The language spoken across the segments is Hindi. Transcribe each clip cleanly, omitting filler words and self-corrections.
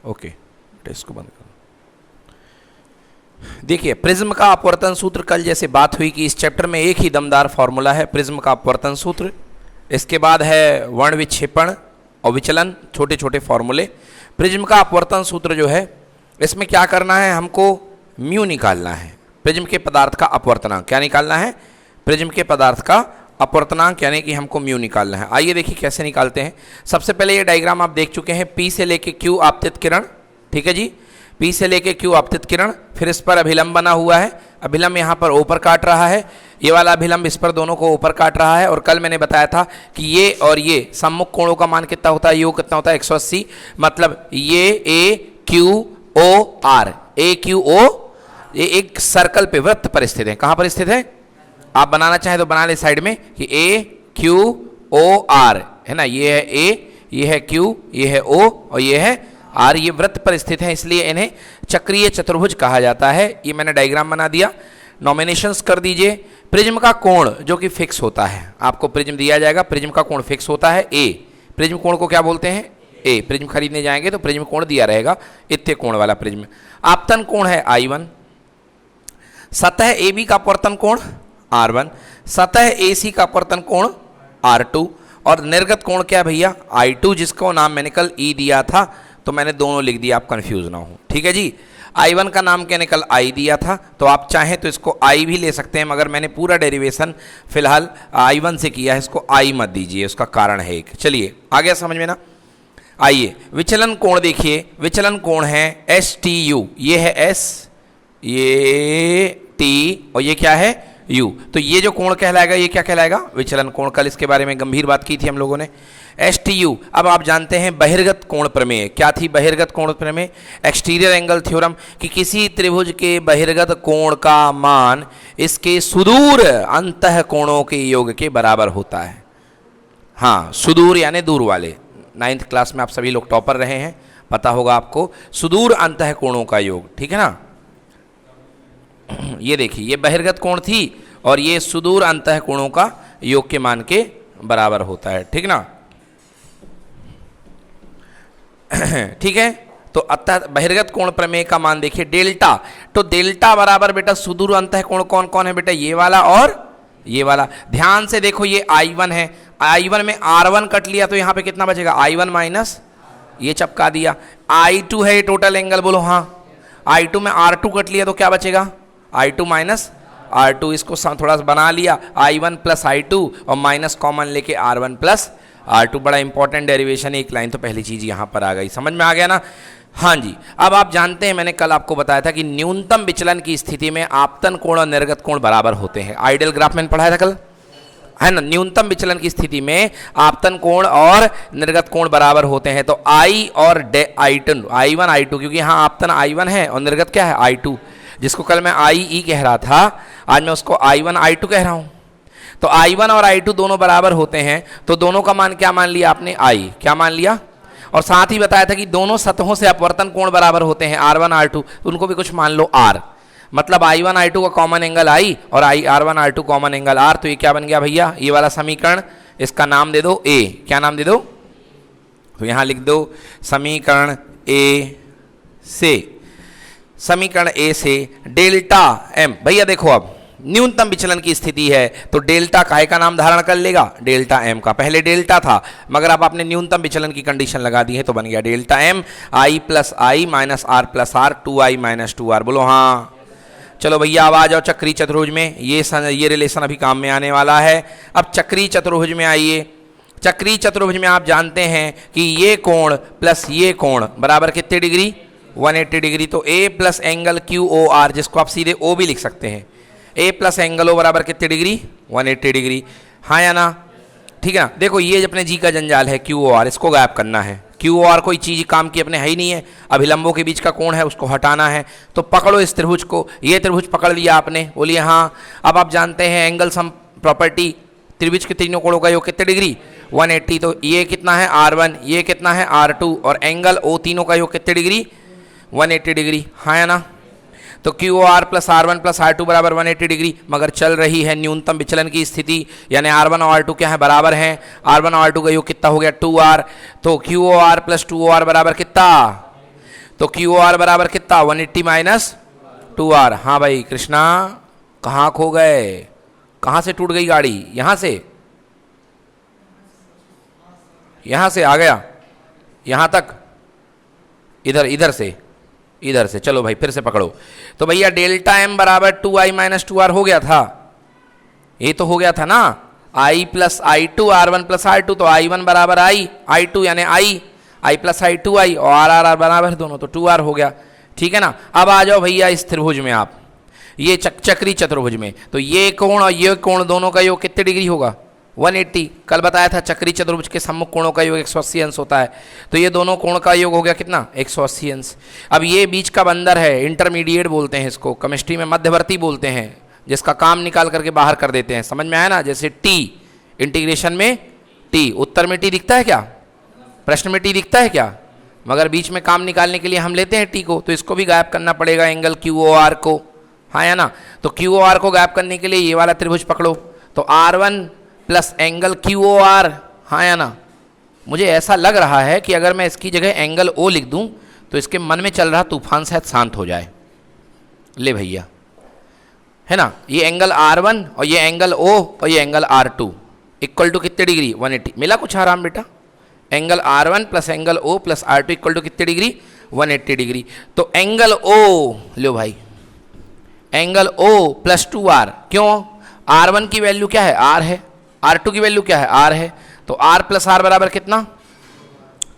ओके, इसको बंद करो। देखिए प्रिज्म का अपवर्तन सूत्र, कल जैसे बात हुई कि इस चैप्टर में एक ही दमदार फॉर्मूला है प्रिज्म का अपवर्तन सूत्र, इसके बाद है वर्ण विक्षेपण और विचलन, छोटे छोटे फॉर्मूले। प्रिज्म का अपवर्तन सूत्र जो है इसमें क्या करना है, हमको म्यू निकालना है, प्रिज्म के पदार्थ का अपवर्तनांक। क्या निकालना है, प्रिज्म के पदार्थ का अपवर्तनांक, यानी कि हमको म्यू निकालना है। आइए देखिए कैसे निकालते हैं। सबसे पहले ये डायग्राम आप देख चुके हैं, P से लेके Q आपतित किरण, ठीक है जी, P से लेके Q आपतित किरण, फिर इस पर अभिलंब बना हुआ है, अभिलंब यहाँ पर ऊपर काट रहा है, ये वाला अभिलंब इस पर दोनों को ऊपर काट रहा है। और कल मैंने बताया था कि ये और ये सम्मुख कोणों का मान कितना होता है, योग कितना होता है 180, मतलब ये AQOR, AQO ये एक सर्कल पे वृत्त पर स्थित है। कहाँ पर स्थित है, आप बनाना चाहें तो बना ले साइड में कि AQOR है ना, ये है A, ये है Q, ये है O और ये है R, ये वृत्त पर स्थित है, इसलिए इन्हें चक्रीय चतुर्भुज कहा जाता है। ये मैंने डायग्राम बना दिया, नॉमिनेशंस कर दीजिए। प्रिज्म का कोण जो कि फिक्स होता है, आपको प्रिज्म दिया जाएगा, प्रिज्म का कोण फिक्स होता है A, प्रिज्म कोण को क्या बोलते हैं, A। प्रिज्म खरीदने जाएंगे तो प्रिज्म कोण दिया रहेगा, इतने कोण वाला प्रिज्म। आपतन कोण है I1, सतह AB का अपवर्तन कोण R1, सतह AC का अपवर्तन कोण R2 और निर्गत कोण क्या भैया I2, जिसको नाम मैंने कल E दिया था, तो मैंने दोनों लिख दिया, आप कंफ्यूज ना हो, ठीक है जी। I1 का नाम मैंने कल I दिया था, तो आप चाहें तो इसको I भी ले सकते हैं, मगर मैंने पूरा डेरिवेशन फिलहाल I1 से किया है, इसको I मत दीजिए, उसका कारण है एक। चलिए आ गया समझ में ना। आइए विचलन कोण देखिए, विचलन कोण है STU, ये है S, ये T और ये क्या है U, तो ये जो कोण कहलाएगा ये क्या कहलाएगा, विचलन कोण। कल इसके बारे में गंभीर बात की थी हम लोगों ने, STU। अब आप जानते हैं बहिर्गत कोण प्रमेय, क्या थी बहिर्गत कोण प्रमेय, एक्सटीरियर एंगल थ्योरम, कि किसी त्रिभुज के बहिर्गत कोण का मान इसके सुदूर अंतः कोणों के योग के बराबर होता है। हाँ, सुदूर यानी दूर वाले, 9th क्लास में आप सभी लोग टॉपर रहे हैं, पता होगा आपको, सुदूर अंतः कोणों का योग, ठीक है ना। ये देखिए ये बहिर्गत कोण थी और ये सुदूर अंतः कोणों का योग के मान के बराबर होता है, ठीक ना। ठीक है, तो अतः बहिर्गत कोण प्रमेय का मान देखिए डेल्टा, तो डेल्टा बराबर बेटा सुदूर अंतः कोण कौन कौन है बेटा, ये वाला और ये वाला। ध्यान से देखो ये I1 है, I1 में R1 कट लिया तो यहाँ पे कितना बचेगा, I1 माइनस ये चपका दिया। I2 है ये टोटल एंगल, बोलो हाँ, I2 में R2 कट लिया तो क्या बचेगा, I2 माइनस R2, इसको थोड़ा सा बना लिया, I1 प्लस I2 और माइनस कॉमन लेके R1 प्लस R2। बड़ा इंपॉर्टेंट डेरिवेशन है, एक लाइन तो पहली चीज यहाँ पर आ गई, समझ में आ गया ना। हाँ जी, अब आप जानते हैं मैंने कल आपको बताया था कि न्यूनतम विचलन की स्थिति में आपतन कोण और निर्गत कोण बराबर होते हैं। आइडियल ग्राफ मैंने पढ़ाया था कल, है ना। न्यूनतम विचलन की स्थिति में आपतन कोण और निर्गत कोण बराबर होते हैं, तो I और I1 I2, क्योंकि यहाँ आपतन I1 है और निर्गत क्या है I2, जिसको कल मैं IE कह रहा था, आज मैं उसको I1 I2 कह रहा हूं। तो I1 और I2 दोनों बराबर होते हैं, तो दोनों का मान क्या मान लिया आपने, I, क्या मान लिया। और साथ ही बताया था कि दोनों सतहों से अपवर्तन कोण बराबर होते हैं R1 R2, तो उनको भी कुछ मान लो R, मतलब I1 I2 का कॉमन एंगल I और R1 R2 common angle R। तो ये क्या बन गया भैया, ये वाला समीकरण, इसका नाम दे दो A। क्या नाम दे दो, तो यहां लिख दो समीकरण A से, समीकरण A से डेल्टा M। भैया देखो अब न्यूनतम विचलन की स्थिति है तो डेल्टा काहे का नाम धारण कर लेगा, डेल्टा M का। पहले डेल्टा था, मगर अब आपने न्यूनतम विचलन की कंडीशन लगा दी है तो बन गया delta M, I plus I minus R plus R, 2I minus 2R। बोलो हाँ। चलो भैया अब आ जाओ चक्री चतुर्भुज में, ये रिलेशन अभी काम में आने वाला है। अब चक्री चतुर्भुज में आइए, चक्री चतुर्भुज में आप जानते हैं कि ये कोण प्लस ये कोण बराबर कितने डिग्री, 180 डिग्री। तो A प्लस एंगल QOR, जिसको आप सीधे O भी लिख सकते हैं, A प्लस एंगल O बराबर कितने डिग्री, 180 डिग्री, हाँ या ना। ठीक है ना। देखो ये अपने जी का जंजाल है QOR, इसको गायब करना है। QOR कोई चीज काम की अपने है ही नहीं है, अभिलंबों के बीच का कोण है, उसको हटाना है। तो पकड़ो इस त्रिभुज को, ये त्रिभुज पकड़ लिया आपने, बोलिए हाँ। अब आप जानते हैं एंगल सम प्रॉपर्टी, त्रिभुज के तीनों कोणों का योग कितने डिग्री, 180। तो ये कितना है R1, ये कितना है R2, और एंगल O तीनों का योग कितने डिग्री, 180 डिग्री, हाँ या ना। तो QOR plus R1 plus R2 बराबर 180 डिग्री। मगर चल रही है न्यूनतम विचलन की स्थिति, यानी R1 और R2 क्या है, बराबर हैं। R1 और R2 का योग कितना हो गया, 2R। तो QOR प्लस 2OR बराबर कितना, तो क्यू आर बराबर कितना 180 माइनस 2r। हाँ भाई कृष्णा, कहाँ खो गए, कहाँ से टूट गई गाड़ी? यहाँ से आ गया यहाँ तक, इधर से चलो भाई फिर से पकड़ो। तो भैया डेल्टा एम बराबर 2i माइनस 2r हो गया था, ये तो हो गया था ना, i plus i two r1 plus r2, तो i1 बराबर i2 यानी i प्लस आई 2i और r बराबर दोनों, तो 2r हो गया। ठीक है ना। अब आ जाओ भैया इस त्रिभुज में, आप ये चक्री चतुर्भुज में, तो ये कोण और ये कोण दोनों का योग कितने डिग्री होगा 180। कल बताया था चक्री चतुर्भुज के सम्मुख कोणों का योग 180 अंश होता है, तो ये दोनों कोण का योग हो गया कितना 180 अंश। अब ये बीच का बंदर है, इंटरमीडिएट बोलते हैं इसको, केमिस्ट्री में मध्यवर्ती बोलते हैं, जिसका काम निकाल करके बाहर कर देते हैं। समझ में आया ना? जैसे टी, इंटीग्रेशन में टी, उत्तर में टी दिखता है क्या, प्रश्न में टी दिखता है क्या, मगर बीच में काम निकालने के लिए हम लेते हैं टी को, तो इसको भी गायब करना पड़ेगा एंगल क्यू ओ आर को। हाँ या ना? तो क्यू ओ आर को गायब करने के लिए ये वाला त्रिभुज पकड़ो, तो R1 plus angle Q O R. हाँ या ना? मुझे ऐसा लग रहा है कि अगर मैं इसकी जगह एंगल ओ लिख दूं तो इसके मन में चल रहा तूफान शायद शांत हो जाए। ले भैया, है ना, ये एंगल R1 और ये एंगल O और ये एंगल R2 इक्वल टू कितने डिग्री 180। मिला कुछ आराम बेटा? Angle R1 plus angle O plus R2 equal to कितने डिग्री 180 डिग्री। तो एंगल O लो भाई, एंगल O प्लस 2R, क्यों? R1 की वैल्यू क्या है R है, R2 की वैल्यू क्या है R है, तो R प्लस R बराबर कितना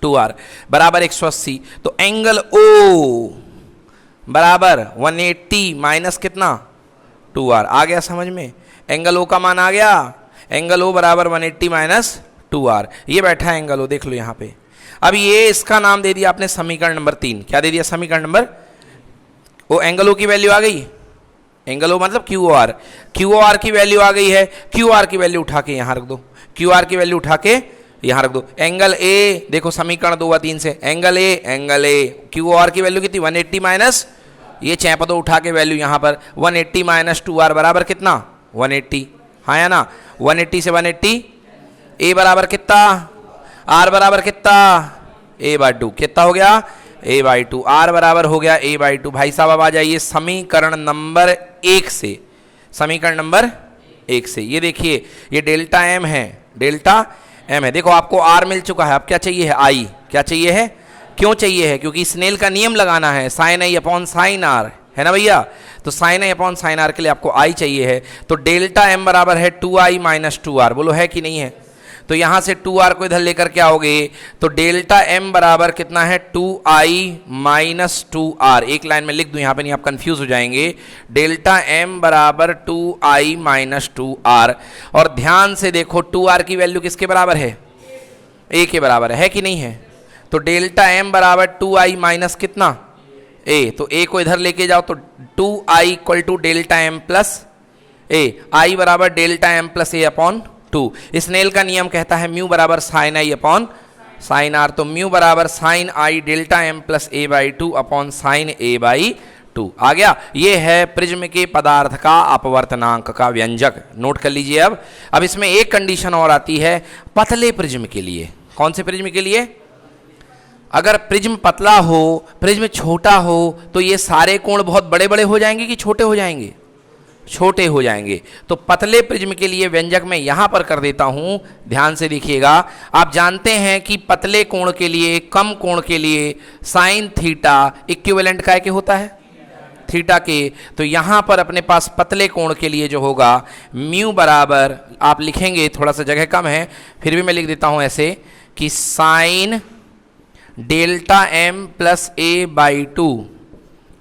2R बराबर 180। तो एंगल O बराबर 180 माइनस कितना 2R। आ गया समझ में? एंगल O का मान आ गया, एंगल O बराबर 180 माइनस 2R। ये बैठा है एंगल O, देख लो यहाँ पे। अब ये इसका नाम दे दिया आपने समीकरण नंबर 3। क्या दे दिया समीकरण नंबर? वो एंगल O की वैल्यू आ गई, एंगल O मतलब क्यू ओ आर की वैल्यू आ गई है। क्यू आर की वैल्यू उठा के यहाँ रख दो, क्यू आर की वैल्यू उठा के यहाँ रख दो। एंगल ए देखो समीकरण 2 व 3 से, angle A Q O R की वैल्यू कितनी 180 माइनस, ये चैप दो उठा के वैल्यू यहाँ पर 180 माइनस 2R बराबर कितना 180। हाँ या ना? 180 से 180, ए बराबर कितना R बराबर कितना a/2, कितना हो गया a/2, R बराबर हो गया a/2। भाई साहब अब आ जाइए समीकरण नंबर 1 से, समीकरण नंबर 1 से ये देखिए, ये डेल्टा एम है, डेल्टा एम है। देखो आपको R मिल चुका है, अब क्या चाहिए है I। क्या चाहिए है, क्यों चाहिए है? क्योंकि स्नेल का नियम लगाना है, साइन आई अपॉन साइन आर, है ना भैया? तो साइन आई अपॉन साइन आर के लिए आपको I चाहिए है। तो डेल्टा एम बराबर है 2i माइनस 2R, बोलो है कि नहीं है? तो यहाँ से 2R को इधर लेकर के आओगे तो डेल्टा एम बराबर कितना है 2i माइनस 2R। एक लाइन में लिख दूं यहाँ पे, नहीं आप कंफ्यूज हो जाएंगे। डेल्टा एम बराबर 2i माइनस 2R। और ध्यान से देखो 2R की वैल्यू किसके बराबर है, a के बराबर है कि नहीं है? तो डेल्टा एम बराबर 2i माइनस कितना a, तो a को इधर लेके जाओ तो 2i equal to delta M plus a, i बराबर delta M plus a upon 2। Snell का नियम कहता है म्यू बराबर साइन आई अपॉन साइन आर, तो म्यू बराबर sine I delta M plus a/2 upon sine a/2 आ गया। ये है प्रिज्म के पदार्थ का अपवर्तनांक का व्यंजक, नोट कर लीजिए। अब इसमें एक कंडीशन और आती है पतले प्रिज्म के लिए। कौन से प्रिज्म के लिए? अगर प्रिज्म पतला हो, प्रिज्म छोटा हो, तो ये सारे कोण बहुत बड़े बड़े हो जाएंगे कि छोटे हो जाएंगे? छोटे हो जाएंगे। तो पतले प्रिज्म के लिए व्यंजक मैं यहां पर कर देता हूं, ध्यान से देखिएगा। आप जानते हैं कि पतले कोण के लिए, कम कोण के लिए साइन थीटा इक्विवेलेंट काय के होता है थीटा के। तो यहां पर अपने पास पतले कोण के लिए जो होगा म्यू बराबर, आप लिखेंगे थोड़ा सा जगह कम है फिर भी मैं लिख देता हूं ऐसे कि sine delta M plus a/2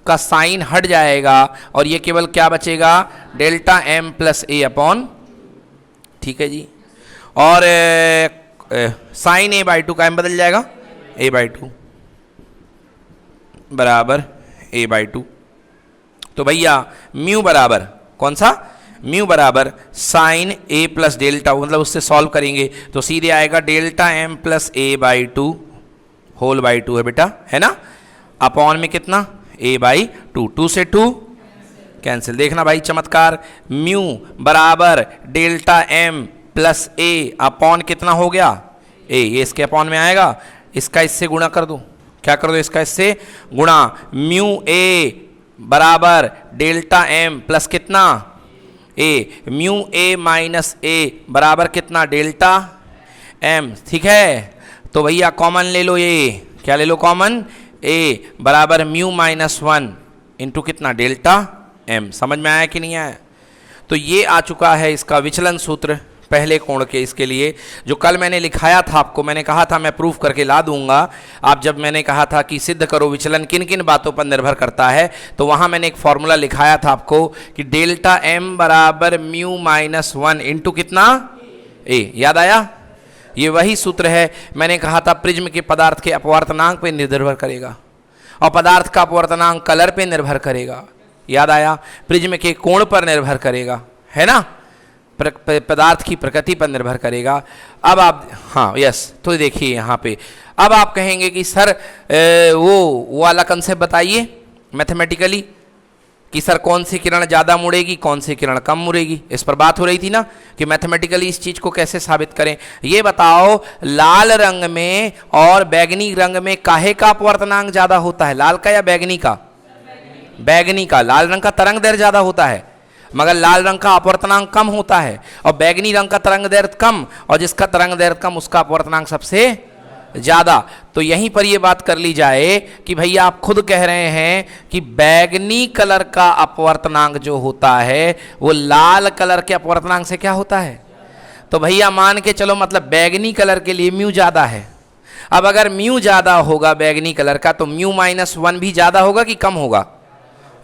का साइन हट जाएगा और ये केवल क्या बचेगा delta M plus a upon, ठीक है जी। और साइन a/2 का m बदल जाएगा a/2 बराबर a/2। तो भैया म्यू बराबर कौन सा, म्यू बराबर साइन a प्लस डेल्टा, मतलब उससे सॉल्व करेंगे तो सीधे आएगा delta M plus a/2 whole by 2 है बेटा, है ना, अपॉन में कितना a/2, 2 से 2 कैंसिल। देखना भाई चमत्कार, म्यू बराबर delta M plus a upon कितना हो गया a, ये इसके अपॉन में आएगा, इसका इससे गुणा कर दो क्या कर दो इसका इससे गुणा, म्यू ए बराबर डेल्टा एम प्लस कितना ए, म्यू ए माइनस ए बराबर कितना डेल्टा एम। ठीक है, तो भैया कॉमन ले लो, ये क्या ले लो कॉमन, ए बराबर म्यू माइनस 1 इंटू कितना डेल्टा एम। समझ में आया कि नहीं आया? तो ये आ चुका है इसका विचलन सूत्र पहले कोण के इसके लिए, जो कल मैंने लिखाया था आपको। मैंने कहा था मैं प्रूफ करके ला दूंगा। आप जब मैंने कहा था कि सिद्ध करो विचलन किन किन बातों पर निर्भर करता है, तो वहां मैंने एक फॉर्मूला लिखाया था आपको कि डेल्टा एम बराबर म्यू माइनस 1 इंटू कितना ए। याद आया? ये वही सूत्र है। मैंने कहा था प्रिज्म के पदार्थ के अपवर्तनांक पे निर्भर करेगा और पदार्थ का अपवर्तनांक कलर पे निर्भर करेगा। याद आया? प्रिज्म के कोण पर निर्भर करेगा, है ना, पदार्थ की प्रकृति पर निर्भर करेगा। अब आप, हाँ यस, तो देखिए यहाँ पे अब आप कहेंगे कि सर वो वाला कंसेप्ट बताइए मैथमेटिकली कि सर कौन सी किरण ज़्यादा मुड़ेगी, कौन सी किरण कम मुड़ेगी। इस पर बात हो रही थी ना कि मैथमेटिकली इस चीज़ को कैसे साबित करें। ये बताओ, लाल रंग में और बैगनी रंग में काहे का अपवर्तनांक ज़्यादा होता है, लाल का या बैगनी का? बैगनी का। लाल रंग का तरंग दैर्घ्य ज़्यादा होता है मगर लाल रंग का अपवर्तनांक कम होता है, और बैगनी रंग का तरंग दैर्घ्य कम, और जिसका तरंग दैर्घ्य कम उसका अपवर्तनांक सबसे ज़्यादा। तो यहीं पर ये बात कर ली जाए कि भैया आप खुद कह रहे हैं कि बैगनी कलर का अपवर्तनांक जो होता है वो लाल कलर के अपवर्तनांक से क्या होता है। तो भैया मान के चलो, मतलब बैगनी कलर के लिए म्यू ज़्यादा है। अब अगर म्यू ज़्यादा होगा बैगनी कलर का, तो म्यू माइनस 1 भी ज़्यादा होगा कि कम होगा?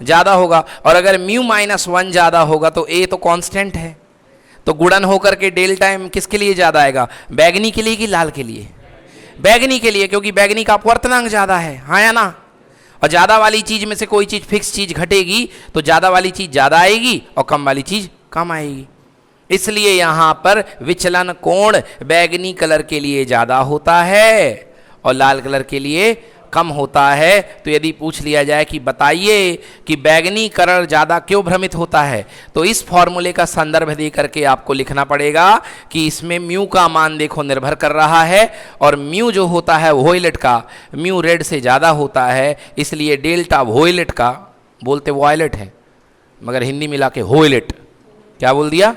ज़्यादा होगा। और अगर म्यू माइनस 1 ज़्यादा होगा तो ए तो कांस्टेंट है, तो गुणन होकर के डेल्टा एम किसके लिए ज़्यादा आएगा, बैगनी के लिए कि लाल के लिए? बैगनी के लिए, क्योंकि बैगनी का अपवर्तनांक ज़्यादा है, हाँ या ना। और ज़्यादा वाली चीज़ में से कोई चीज़ फिक्स चीज़ घटेगी तो ज़्यादा वाली चीज़ ज़्यादा आएगी और कम वाली चीज़ कम आएगी। इसलिए यहाँ पर विचलन कोण बैगनी कलर के लिए ज़्यादा होता है और लाल कलर के लिए कम होता है। तो यदि पूछ लिया जाए कि बताइए कि बैगनी कलर ज़्यादा क्यों भ्रमित होता है, तो इस फॉर्मूले का संदर्भ दे करके आपको लिखना पड़ेगा कि इसमें म्यू का मान देखो निर्भर कर रहा है, और म्यू जो होता है वोयलेट का, म्यू रेड से ज़्यादा होता है, इसलिए डेल्टा वोयलेट का, बोलते वॉयलेट है मगर हिंदी मिला के वोयलेट, क्या बोल दिया,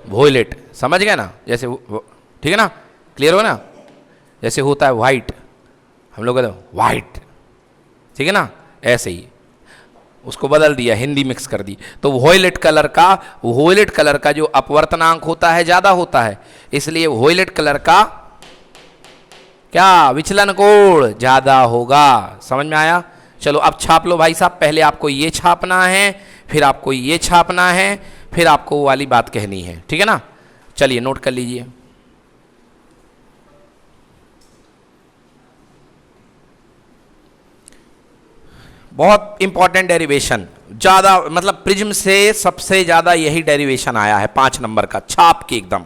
वोयलेट। समझ गए ना? जैसे ठीक है ना, क्लियर हो ना? जैसे होता है वाइट, हम लोग कहते हैं वाइट, ठीक है ना, ऐसे ही उसको बदल दिया, हिंदी मिक्स कर दी। तो वोयलेट कलर का जो अपवर्तनांक होता है ज़्यादा होता है, इसलिए वोयलेट कलर का क्या विचलन कोण ज़्यादा होगा। समझ में आया? चलो अब छाप लो भाई साहब। पहले आपको ये छापना है, फिर आपको ये छापना है, फिर आपको वो वाली बात कहनी है, ठीक है ना। चलिए नोट कर लीजिए। बहुत इंपॉर्टेंट डेरिवेशन, ज़्यादा मतलब प्रिज्म से सबसे ज़्यादा यही डेरिवेशन आया है 5 नंबर का, छाप के एकदम।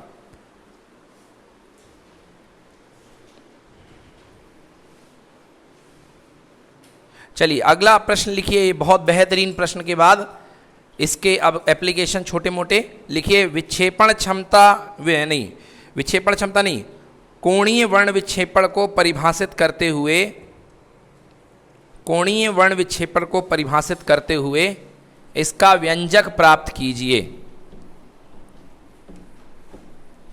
चलिए अगला प्रश्न लिखिए। बहुत बेहतरीन प्रश्न के बाद इसके अब एप्लीकेशन छोटे मोटे लिखिए। विक्षेपण क्षमता नहीं, विक्षेपण क्षमता नहीं, कोणीय वर्ण विक्षेपण को परिभाषित करते हुए, कोणीय वर्ण विक्षेपण को परिभाषित करते हुए इसका व्यंजक प्राप्त कीजिए।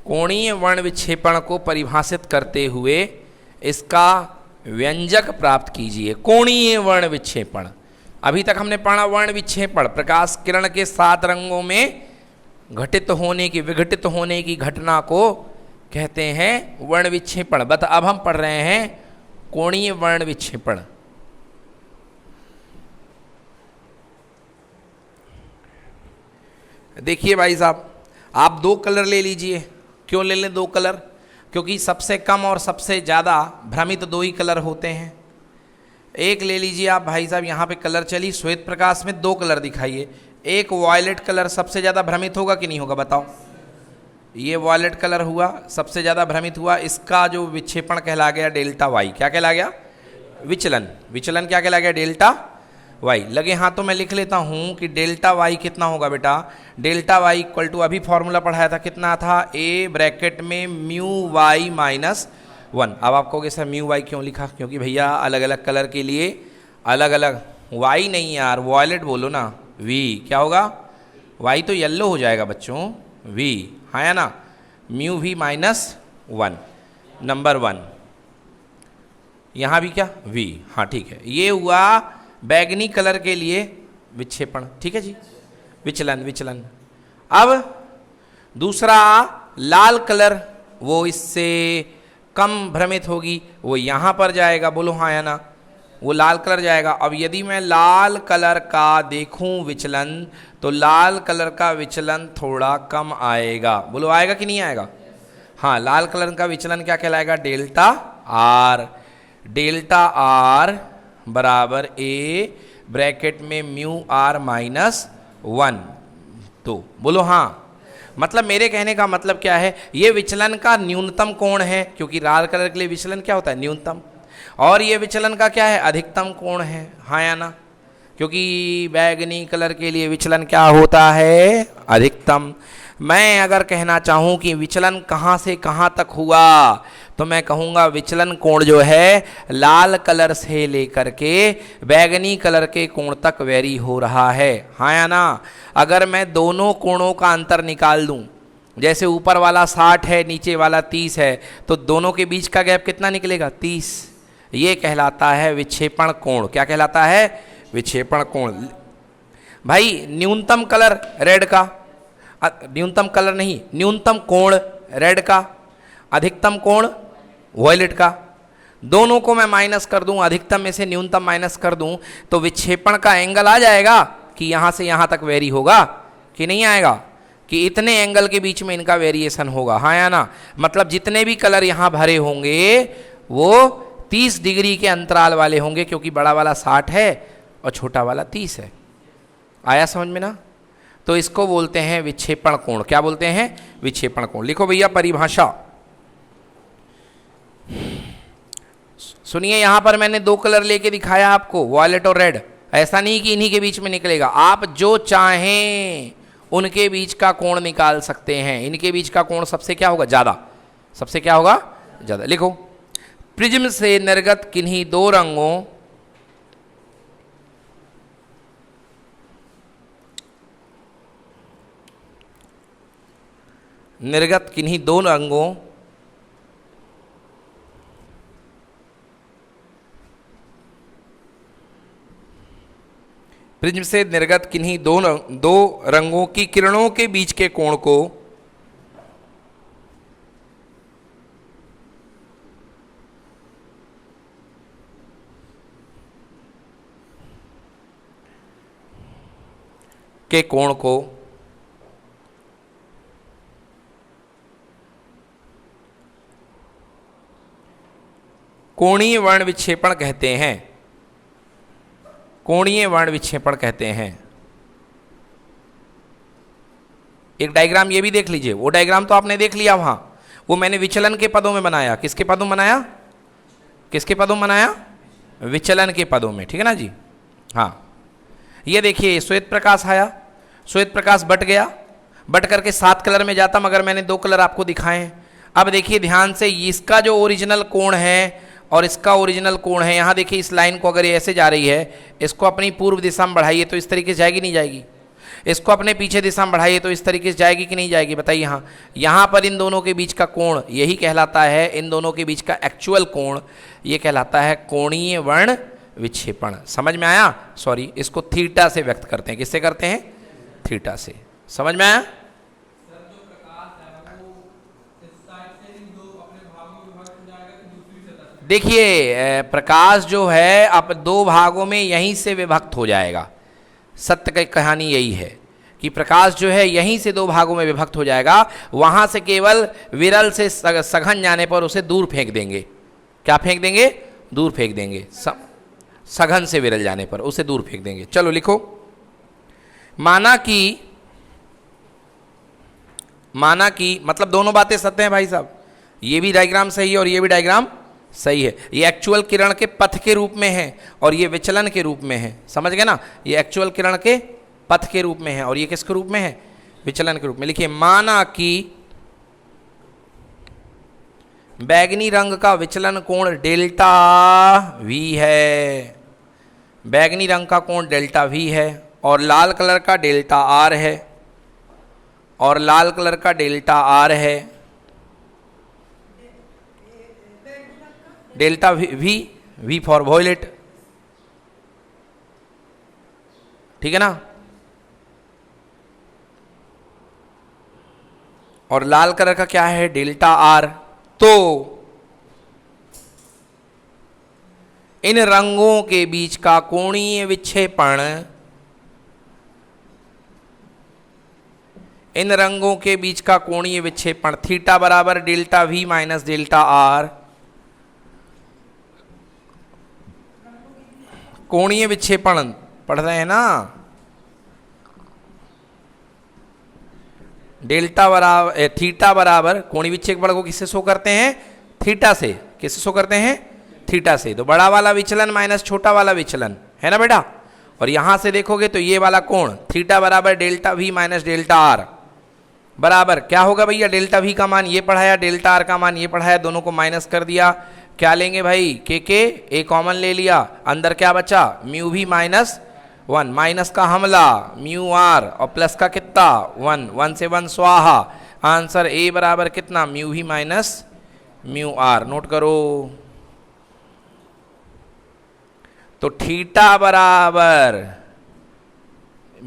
कोणीय वर्ण विक्षेपण को परिभाषित करते हुए इसका व्यंजक प्राप्त कीजिए। कोणीय वर्ण विक्षेपण, अभी तक हमने पढ़ा वर्ण विक्षेपण, प्रकाश किरण के 7 रंगों में घटित होने की, विघटित होने की घटना को कहते हैं वर्ण विक्षेपण। बट अब हम पढ़ रहे हैं कोणीय वर्ण विक्षेपण। देखिए भाई साहब, आप 2 कलर ले लीजिए। क्यों ले लें 2 कलर? क्योंकि सबसे कम और सबसे ज़्यादा भ्रमित 2 ही कलर होते हैं। एक ले लीजिए आप भाई साहब, यहाँ पे कलर चली, श्वेत प्रकाश में 2 कलर दिखाइए। एक वॉयलेट कलर सबसे ज़्यादा भ्रमित होगा कि नहीं होगा, बताओ? ये वॉयलेट कलर हुआ, सबसे ज़्यादा भ्रमित हुआ। इसका जो विक्षेपण कहला गया डेल्टा वाई, क्या कहला गया? विचलन। विचलन क्या कहला गया? Delta y. लगे हाथों में लिख लेता हूँ कि डेल्टा वाई कितना होगा बेटा? डेल्टा वाई इक्वल टू, अभी फॉर्मूला पढ़ाया था, कितना था? ए ब्रैकेट में म्यू वाई माइनस 1। अब आप कहोगे सर म्यू वाई क्यों लिखा? क्योंकि भैया अलग अलग कलर के लिए अलग अलग, वाई नहीं यार, वॉयलेट बोलो ना, वी क्या होगा? वाई तो येल्लो हो जाएगा बच्चों, वी, हाँ या ना, म्यू वी -1, नंबर 1। यहाँ भी क्या? वी, हाँ ठीक है। ये हुआ बैगनी कलर के लिए विक्षेपण, ठीक है जी, विचलन विचलन। अब दूसरा लाल कलर, वो इससे कम भ्रमित होगी, वो यहाँ पर जाएगा, बोलो हाँ या ना, वो लाल कलर जाएगा। अब यदि मैं लाल कलर का देखूं विचलन, तो लाल कलर का विचलन थोड़ा कम आएगा, बोलो आएगा कि नहीं आएगा? हाँ, लाल कलर का विचलन क्या कहलाएगा? Delta R. डेल्टा आर बराबर ए ब्रैकेट में म्यू आर -1। तो बोलो हाँ। मतलब मेरे कहने का मतलब क्या है, ये विचलन का न्यूनतम कोण है, क्योंकि लाल कलर के लिए विचलन क्या होता है? न्यूनतम। और ये विचलन का क्या है? अधिकतम कोण है, हाँ या ना, क्योंकि बैगनी कलर के लिए विचलन क्या होता है? अधिकतम। मैं अगर कहना चाहूँ कि विचलन कहाँ से कहाँ तक हुआ, तो मैं कहूँगा विचलन कोण जो है लाल कलर से लेकर के बैगनी कलर के कोण तक वेरी हो रहा है, हाँ या ना। अगर मैं दोनों कोणों का अंतर निकाल दूँ, जैसे ऊपर वाला 60 है, नीचे वाला 30 है, तो दोनों के बीच का गैप कितना निकलेगा? 30। ये कहलाता है विक्षेपण कोण। क्या कहलाता है? विक्षेपण कोण। भाई न्यूनतम कलर रेड का, न्यूनतम कलर नहीं, न्यूनतम कोण रेड का, अधिकतम कोण वॉयलेट का, दोनों को मैं माइनस कर दूं, अधिकतम में से न्यूनतम माइनस कर दूं, तो विक्षेपण का एंगल आ जाएगा कि यहां से यहां तक वेरी होगा कि नहीं आएगा, कि इतने एंगल के बीच में इनका वेरिएशन होगा, हाँ या ना। मतलब जितने भी कलर यहां भरे होंगे वो 30 डिग्री के अंतराल वाले होंगे, क्योंकि बड़ा वाला 60 है और छोटा वाला 30 है। आया समझ में ना? तो इसको बोलते हैं विक्षेपण कोण। क्या बोलते हैं? विक्षेपण कोण। लिखो भैया परिभाषा। सुनिए, यहां पर मैंने 2 कलर लेके दिखाया आपको, वॉयलेट और रेड। ऐसा नहीं कि इन्हीं के बीच में निकलेगा, आप जो चाहें उनके बीच का कोण निकाल सकते हैं। इनके बीच का कोण सबसे क्या होगा? ज्यादा। सबसे क्या होगा? ज्यादा। लिखो, प्रिज्म से निर्गत किन्हीं 2 रंगों निर्गत किन्हीं 2 रंगों प्रिज्म से निर्गत किन्हीं 2 रंगों की किरणों के बीच के कोण को कोणीय वर्ण विक्षेपण कहते हैं। कोणीय वर्ण विक्षेपण कहते हैं। एक डायग्राम ये भी देख लीजिए। वो डायग्राम तो आपने देख लिया वहां, वो मैंने विचलन के पदों में बनाया। किसके पदों में बनाया? किसके पदों में बनाया? विचलन के पदों में, ठीक है ना जी। हाँ, ये देखिए श्वेत प्रकाश आया, श्वेत प्रकाश बट गया, बट करके 7 कलर में जाता, मगर मैंने 2 कलर आपको दिखाए। अब देखिए ध्यान से, इसका जो ओरिजिनल कोण है और इसका ओरिजिनल कोण है, यहाँ देखिए इस लाइन को अगर ये ऐसे जा रही है, इसको अपनी पूर्व दिशा में बढ़ाइए तो इस तरीके से जाएगी नहीं जाएगी? इसको अपने पीछे दिशा में बढ़ाइए तो इस तरीके से जाएगी कि नहीं जाएगी? बताइए। हाँ, यहाँ पर इन दोनों के बीच का कोण यही कहलाता है, इन दोनों के बीच का एक्चुअल कोण ये कहलाता है कोणीय वर्ण विक्षेपण। समझ में आया? सॉरी, इसको थीटा से व्यक्त करते हैं। किससे करते हैं? थीटा से। समझ में आया? देखिए प्रकाश जो है अब 2 भागों में यहीं से विभक्त हो जाएगा। सत्य की कहानी यही है कि प्रकाश जो है यहीं से 2 भागों में विभक्त हो जाएगा। वहां से केवल विरल से सघन जाने पर उसे दूर फेंक देंगे। क्या फेंक देंगे? दूर फेंक देंगे। सघन से विरल जाने पर उसे दूर फेंक देंगे। चलो लिखो, माना कि मतलब दोनों बातें सत्य हैं भाई साहब। ये भी डायग्राम सही है और ये भी डायग्राम सही है। ये एक्चुअल किरण के पथ के रूप में है और ये विचलन के रूप में है। समझ गए ना? ये एक्चुअल किरण के पथ के रूप में है और ये किसके रूप में है? विचलन के रूप में। लिखिए, माना कि बैगनी रंग का विचलन कोण डेल्टा वी है, बैगनी रंग का कोण डेल्टा वी है, और लाल कलर का डेल्टा आर है, और लाल कलर का डेल्टा आर है, delta v, v for violet, ठीक है ना। और लाल कलर का क्या है, डेल्टा आर। तो इन रंगों के बीच का कोणीय विक्षेपण, इन रंगों के बीच का कोणीय विक्षेपण थीटा बराबर delta we minus delta R, कोणीय विक्षेपण पढ़ रहे हैं ना, डेल्टा बराबर थीटा बराबर कोणीय विक्षेपण को किससे शो करते हैं, थीटा से। किससे शो करते हैं, थीटा से। तो बड़ा वाला विचलन माइनस छोटा वाला विचलन, है ना बेटा। और यहां से देखोगे तो ये वाला कोण थीटा बराबर delta we minus delta R बराबर क्या होगा भैया, डेल्टा वी का मान ये पढ़ाया, डेल्टा आर का मान ये पढ़ाया, दोनों को माइनस कर दिया। क्या लेंगे भाई, के ए कॉमन ले लिया, अंदर क्या बचा, म्यू वी माइनस 1, माइनस का हमला म्यू आर, और प्लस का कितना 1, 1 से 1 स्वाहा। आंसर ए बराबर कितना, mu V minus mu R. Note करो। तो थीटा बराबर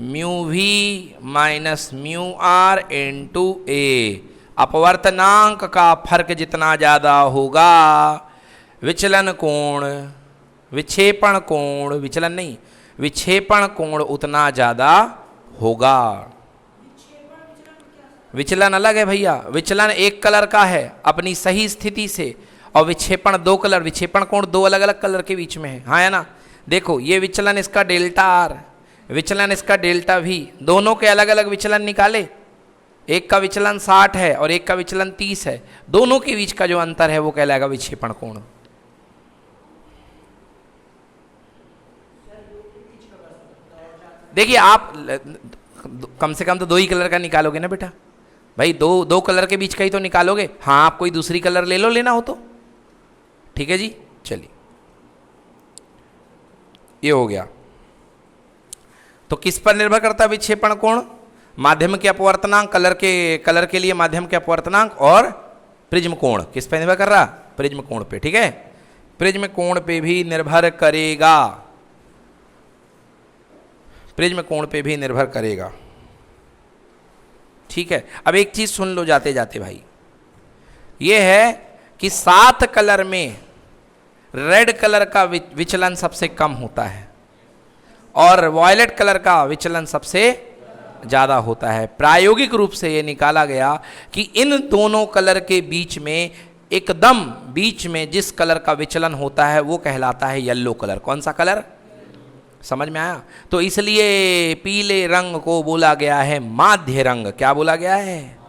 mu V minus mu R into A. अपवर्तनांक का फर्क जितना ज्यादा होगा, विचलन कोण, विक्षेपण कोण, विचलन नहीं विक्षेपण कोण उतना ज्यादा होगा। विचलन अलग है भैया, विचलन एक कलर का है अपनी सही स्थिति से, और विक्षेपण दो कलर, विक्षेपण कोण दो अलग अलग कलर के बीच में है, हाँ है ना। देखो ये विचलन इसका डेल्टा आर, विचलन इसका डेल्टा वी, दोनों के अलग अलग विचलन निकाले। एक का विचलन 60 है और एक का विचलन 30 है, दोनों के बीच का जो अंतर है वो कहलाएगा विक्षेपण कोण। देखिए आप कम से कम तो दो ही कलर का निकालोगे ना बेटा, भाई दो कलर के बीच का ही तो निकालोगे। हाँ आप कोई दूसरी कलर ले लो, लेना हो तो, ठीक है जी। चलिए ये हो गया। तो किस पर निर्भर करता है विक्षेपण कोण, माध्यम के अपवर्तनांक, कलर के लिए माध्यम के अपवर्तनांक, और प्रिज्म कोण किस पे निर्भर कर रहा, प्रिज्म कोण पे, ठीक है। प्रिज्म कोण पे भी निर्भर करेगा, प्रिज्म कोण पे भी निर्भर करेगा, ठीक है। अब एक चीज सुन लो जाते जाते भाई, ये है कि 7 कलर में रेड कलर का विचलन सबसे कम होता है और वॉयलेट कलर का विचलन सबसे ज्यादा होता है। प्रायोगिक रूप से यह निकाला गया कि इन दोनों कलर के बीच में एकदम बीच में जिस कलर का विचलन होता है वो कहलाता है येलो कलर। कौन सा कलर, समझ में आया। तो इसलिए पीले रंग को बोला गया है माध्य रंग। क्या बोला गया है,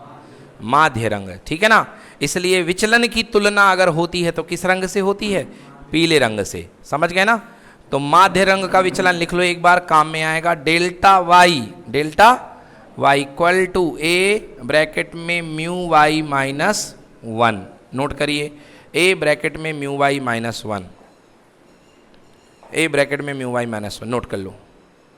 माध्य रंग, ठीक है ना। इसलिए विचलन की तुलना अगर होती है तो किस रंग से होती है, पीले रंग से, समझ गए ना। तो माध्य रंग का विचलन लिख लो एक बार, काम में आएगा। Delta y equal to a bracket में म्यू वाई माइनस 1। नोट करिए, ए ब्रैकेट में mu y minus 1, a bracket में म्यू वाई माइनस 1, नोट कर लो।